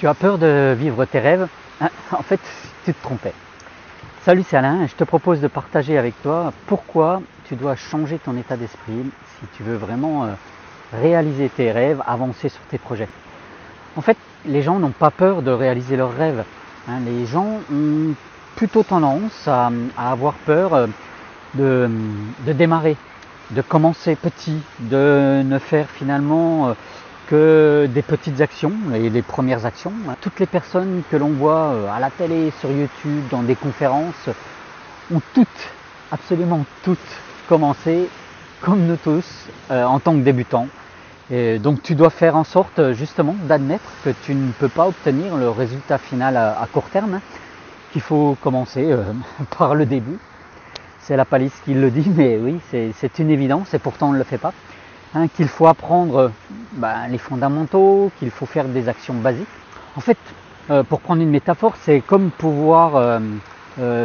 Tu as peur de vivre tes rêves? En fait, tu te trompais. Salut, c'est Alain. Je te propose de partager avec toi pourquoi tu dois changer ton état d'esprit si tu veux vraiment réaliser tes rêves, avancer sur tes projets. En fait, les gens n'ont pas peur de réaliser leurs rêves. Les gens ont plutôt tendance à avoir peur de démarrer, de commencer petit, de ne faire finalement que des petites actions et les premières actions. Toutes les personnes que l'on voit à la télé, sur YouTube, dans des conférences, ont toutes, absolument toutes, commencé comme nous tous en tant que débutants. Et donc tu dois faire en sorte justement d'admettre que tu ne peux pas obtenir le résultat final à court terme, qu'il faut commencer par le début. C'est la palisse qui le dit, mais oui, c'est une évidence et pourtant on ne le fait pas. Qu'il faut apprendre les fondamentaux, qu'il faut faire des actions basiques. En fait, pour prendre une métaphore, c'est comme pouvoir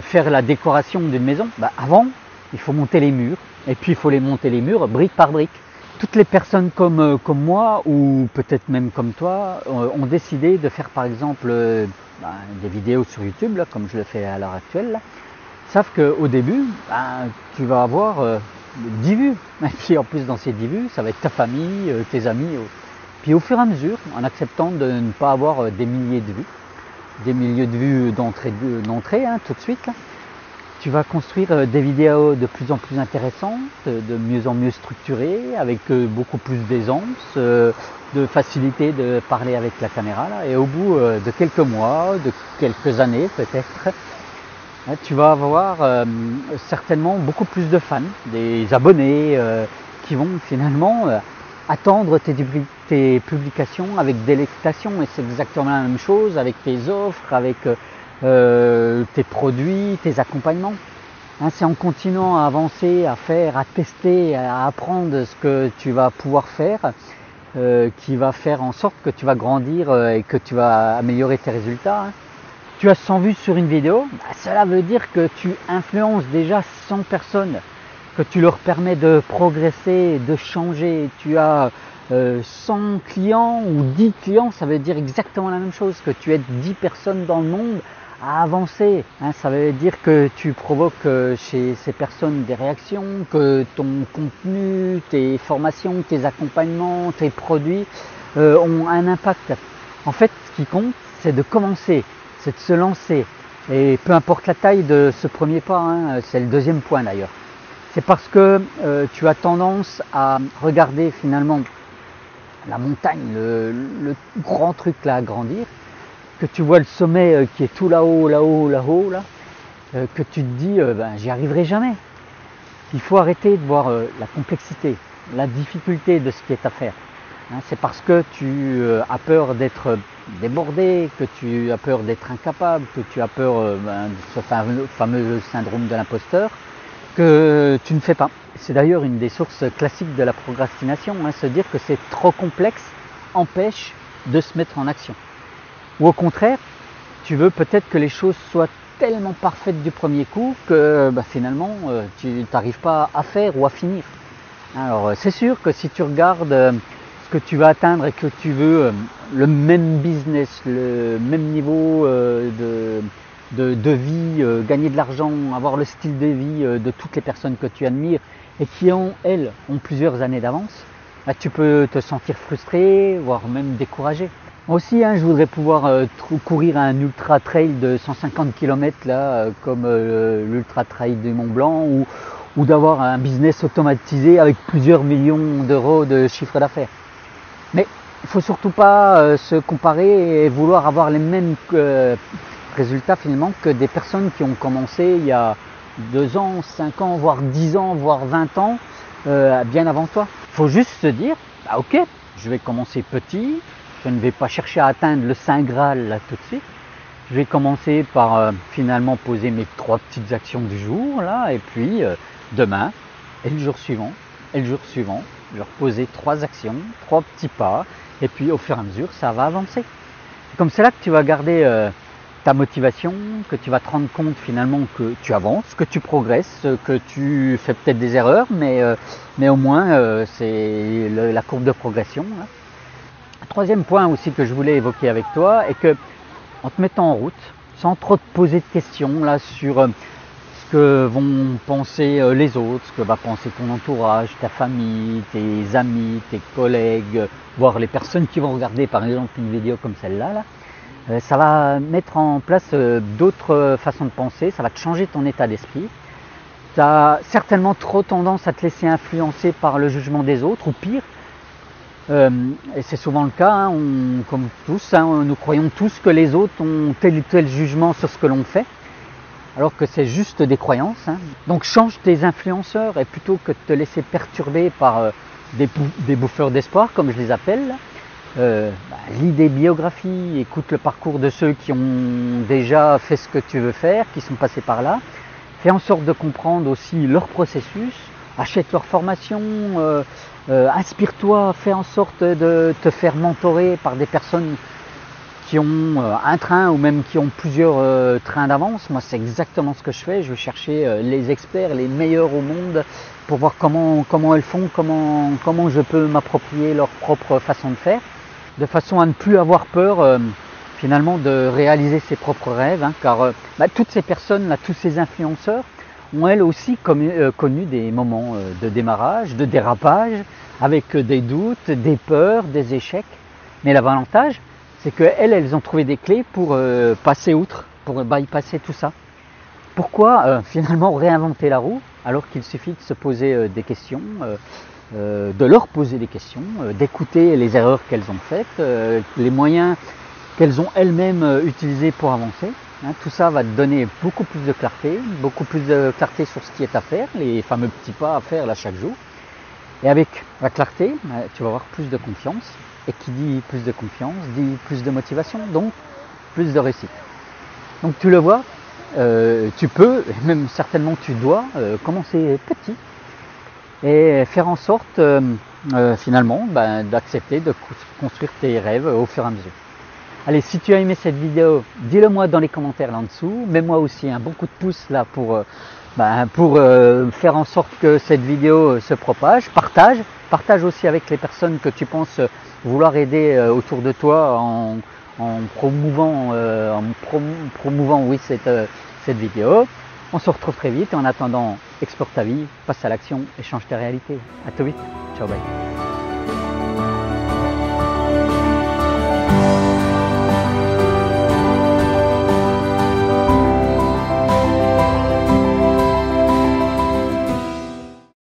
faire la décoration d'une maison. Avant, il faut monter les murs, et puis il faut les monter les murs brique par brique. Toutes les personnes comme moi, ou peut-être même comme toi, ont décidé de faire par exemple des vidéos sur YouTube, là, comme je le fais à l'heure actuelle, là, savent qu'au début, tu vas avoir 10 vues. Et puis en plus dans ces 10 vues, ça va être ta famille, tes amis. Puis au fur et à mesure, en acceptant de ne pas avoir des milliers de vues, des milliers de vues d'entrée tout de suite, là, tu vas construire des vidéos de plus en plus intéressantes, de mieux en mieux structurées, avec beaucoup plus d'aisance, de facilité de parler avec la caméra. Là, et au bout de quelques mois, de quelques années peut-être, tu vas avoir certainement beaucoup plus de fans, des abonnés qui vont finalement attendre tes publications avec délectation. Et c'est exactement la même chose avec tes offres, avec tes produits, tes accompagnements. C'est en continuant à avancer, à faire, à tester, à apprendre ce que tu vas pouvoir faire qui va faire en sorte que tu vas grandir et que tu vas améliorer tes résultats. Tu as 100 vues sur une vidéo, cela veut dire que tu influences déjà 100 personnes, que tu leur permets de progresser, de changer. Tu as 100 clients ou 10 clients, ça veut dire exactement la même chose, que tu aides 10 personnes dans le monde à avancer. Ça veut dire que tu provoques chez ces personnes des réactions, que ton contenu, tes formations, tes accompagnements, tes produits ont un impact. En fait, ce qui compte, c'est de commencer. C'est de se lancer, et peu importe la taille de ce premier pas, c'est le deuxième point d'ailleurs. C'est parce que tu as tendance à regarder finalement la montagne, le grand truc là à grandir, que tu vois le sommet qui est tout là-haut, que tu te dis j'y arriverai jamais. Il faut arrêter de voir la complexité, la difficulté de ce qui est à faire. C'est parce que tu as peur d'être débordé, que tu as peur d'être incapable, que tu as peur de ce fameux syndrome de l'imposteur, que tu ne fais pas. C'est d'ailleurs une des sources classiques de la procrastination, se dire que c'est trop complexe empêche de se mettre en action. Ou au contraire, tu veux peut-être que les choses soient tellement parfaites du premier coup que finalement tu n'arrives pas à faire ou à finir. Alors c'est sûr que si tu regardes ce que tu vas atteindre et que tu veux le même business, le même niveau de vie, gagner de l'argent, avoir le style de vie de toutes les personnes que tu admires et qui elles ont plusieurs années d'avance, tu peux te sentir frustré, voire même découragé. Moi aussi, je voudrais pouvoir courir un ultra trail de 150 km là, comme l'ultra trail du Mont Blanc, ou d'avoir un business automatisé avec plusieurs millions d'euros de chiffre d'affaires. Mais il ne faut surtout pas se comparer et vouloir avoir les mêmes résultats finalement que des personnes qui ont commencé il y a 2 ans, 5 ans, voire 10 ans, voire 20 ans, bien avant toi. Il faut juste se dire, ok, je vais commencer petit, je ne vais pas chercher à atteindre le Saint Graal là tout de suite. Je vais commencer par finalement poser mes 3 petites actions du jour là, et puis demain et le jour suivant, et le jour suivant, leur poser 3 actions, 3 petits pas, et puis au fur et à mesure, ça va avancer. C'est comme ça que tu vas garder ta motivation, que tu vas te rendre compte finalement que tu avances, que tu progresses, que tu fais peut-être des erreurs, mais au moins c'est la courbe de progression. Là. Un troisième point aussi que je voulais évoquer avec toi est que en te mettant en route, sans trop te poser de questions là sur ce que vont penser les autres, ce que va penser ton entourage, ta famille, tes amis, tes collègues, voire les personnes qui vont regarder par exemple une vidéo comme celle-là, ça va mettre en place d'autres façons de penser, ça va te changer ton état d'esprit. Tu as certainement trop tendance à te laisser influencer par le jugement des autres, ou pire, et c'est souvent le cas, hein, comme tous, hein, nous croyons tous que les autres ont tel ou tel jugement sur ce que l'on fait, alors que c'est juste des croyances. Hein. Donc change tes influenceurs, et plutôt que de te laisser perturber par des bouffeurs d'espoir, comme je les appelle, lis des biographies, écoute le parcours de ceux qui ont déjà fait ce que tu veux faire, qui sont passés par là. Fais en sorte de comprendre aussi leur processus, achète leur formation, inspire-toi, fais en sorte de te faire mentorer par des personnes qui ont un train ou même qui ont plusieurs trains d'avance. Moi, c'est exactement ce que je fais. Je vais chercher les experts, les meilleurs au monde pour voir comment elles font, comment je peux m'approprier leur propre façon de faire, de façon à ne plus avoir peur finalement de réaliser ses propres rêves, hein, car toutes ces personnes, là, tous ces influenceurs ont elles aussi connu des moments de démarrage, de dérapage, avec des doutes, des peurs, des échecs. Mais l'avantage, c'est qu'elles ont trouvé des clés pour passer outre, pour bypasser tout ça. Pourquoi finalement réinventer la roue alors qu'il suffit de se poser des questions, de leur poser des questions, d'écouter les erreurs qu'elles ont faites, les moyens qu'elles ont elles-mêmes utilisés pour avancer. Hein, tout ça va te donner beaucoup plus de clarté sur ce qui est à faire, les fameux petits pas à faire là chaque jour. Et avec la clarté, tu vas avoir plus de confiance. Et qui dit plus de confiance, dit plus de motivation, donc plus de réussite. Donc tu le vois, tu peux, et même certainement tu dois, commencer petit et faire en sorte finalement d'accepter de construire tes rêves au fur et à mesure. Allez, si tu as aimé cette vidéo, dis-le moi dans les commentaires là en dessous. Mets-moi aussi un bon coup de pouce là pour faire en sorte que cette vidéo se propage. Partage aussi avec les personnes que tu penses vouloir aider autour de toi en promouvant oui, cette vidéo. On se retrouve très vite et en attendant, explore ta vie, passe à l'action et change tes réalités. À tout vite. Ciao, bye.